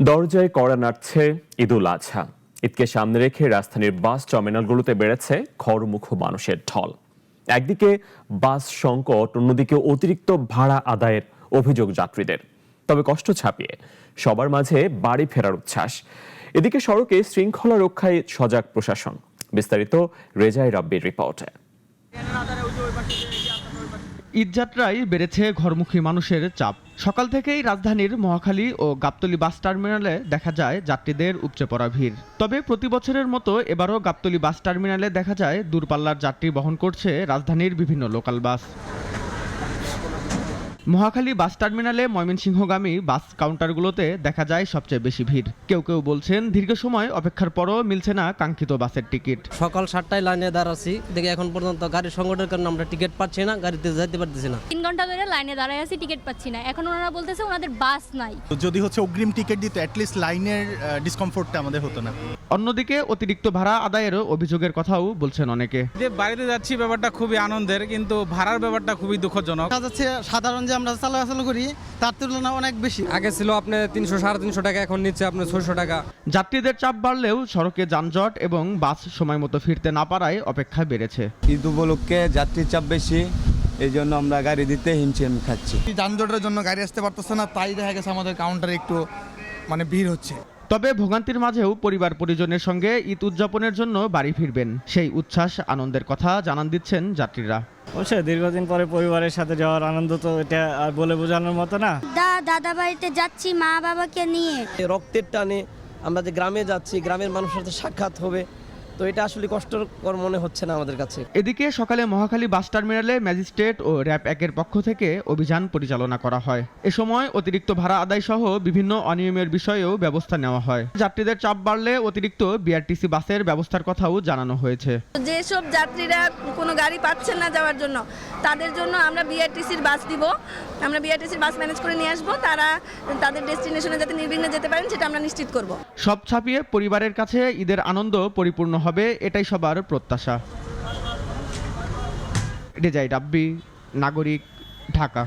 দরজায় কড়া নাড়ছে ঈদুল আজহা। ঈদকে সামনে রেখে রাজধানীর বাস টার্মিনালগুলোতে বেড়েছে ঘরমুখো মানুষের ঢল। একদিকে বাস সংকট, অন্যদিকে অতিরিক্ত ভাড়া আদায়ের অভিযোগ যাত্রীদের। তবে কষ্ট ছাপিয়ে সবার মাঝে বাড়ি ফেরার উচ্ছ্বাস। এদিকে সড়কে শৃঙ্খলা রক্ষায় সজাগ প্রশাসন। বিস্তারিত রেজাই রাব্বির রিপোর্টে। ঈদযাত্রায় বেড়েছে ঘরমুখী মানুষের চাপ। সকাল থেকেই রাজধানীর মহাখালী ও গাবতলী বাস টার্মিনালে দেখা যায় যাত্রীদের উপচে পড়া ভিড়। তবে প্রতি বছরের মতো এবারও গাবতলী বাস টার্মিনালে দেখা যায় দূরপাল্লার যাত্রী বহন করছে রাজধানীর বিভিন্ন লোকাল বাস। মহাখালী বাস টার্মিনালে ময়মনসিংহগামী বাস কাউন্টারগুলোতে দেখা যায় সবচেয়ে বেশি ভিড়। কেউ কেউ বলছেন দীর্ঘ সময় অপেক্ষার পরও মিলছে না কাঙ্ক্ষিত বাসের টিকিট। সকাল 7টায় লাইনে দাঁড়াচ্ছি, দেখি এখন পর্যন্ত গাড়ির সংকটের কারণে আমরা টিকিট পাচ্ছি না, গাড়িতে যেতে পারতেছি না। 3 ঘন্টা ধরে লাইনে দাঁড়ায় আছি, টিকিট পাচ্ছি না। এখন ওনারা বলতেছে ওনাদের বাস নাই। যদি অগ্রিম টিকিট দিত অ্যাটলিস্ট লাইনের ডিসকমফোর্টটা আমাদের হতো না। অন্যদিকে অতিরিক্ত ভাড়া আদায়েরও অভিযোগের কথাও বলছেন অনেকে। যে বাড়িতে যাচ্ছি ব্যাপারটা খুবই আনন্দের, কিন্তু ভাড়ার ব্যাপারটা খুবই দুঃখজনক। সাধারণ যে আমরা চলাচল করি তার তুলনায় অনেক বেশি। আগে ছিল আপনার 300 350 টাকা, এখন নিচ্ছে আপনার 600 টাকা। যাত্রীদের চাপ বাড়লেও সড়কে যানজট এবং বাস সময় মতো ফিরতে না পারায় অপেক্ষা বেড়েছে। ঈদ উপলক্ষে যাত্রীর চাপ বেশি, এই জন্য আমরা গাড়ি দিতে হিমশিম খাচ্ছি। যানজটের জন্য গাড়ি আসতে পারতেছে না, তাই দেখা গেছে আমাদের কাউন্টারে একটু ভিড় হচ্ছে। তবে ভোগান্তির মাঝেও পরিবার পরিজনের সঙ্গে ঈদ উদযাপনের জন্য বাড়ি ফিরবেন, সেই উচ্ছ্বাস আনন্দের কথা জানান দিচ্ছেন যাত্রীরা। অবশ্যই দীর্ঘদিন পরে পরিবারের সাথে যাওয়ার আনন্দ তো এটা আর বলে বোঝানোর মতো না। দাদা বাড়িতে যাচ্ছি মা বাবাকে নিয়ে। রক্তের টানে আমরা যে গ্রামে যাচ্ছি, গ্রামের মানুষের সাথে সাক্ষাৎ হবে, তো এটা আসলে কষ্টকর মনে হচ্ছে না আমাদের কাছে। এদিকে সকালে মহাখালী বাস টার্মিনালে ম্যাজিস্ট্রেট ও র্যাব 1-এর পক্ষ থেকে অভিযান পরিচালনা করা হয়। এ সময় অতিরিক্ত ভাড়া আদায় সহ বিভিন্ন অনিয়মের বিষয়েও ব্যবস্থা নেওয়া হয়। যাত্রীদের চাপ বাড়লে অতিরিক্ত বিআরটিসি বাসের ব্যবস্থার কথাও জানানো হয়েছে। যেসব যাত্রীরা কোনো গাড়ি পাচ্ছেন না যাওয়ার জন্য, তাদের জন্য আমরা বিআরটিসির বাস দিব। আমরা বিআরটিসির বাস ম্যানেজ করে নিয়ে আসবো, তারা তাদের ডেস্টিনেশনে যাতে নির্বিঘ্নে যেতে পারেন সেটা আমরা নিশ্চিত করব। সব ছাপিয়ে পরিবারের কাছে ঈদের আনন্দ পরিপূর্ণ হবে, এটাই সবার প্রত্যাশা। রেজাই রাব্বি, নাগরিক, ঢাকা।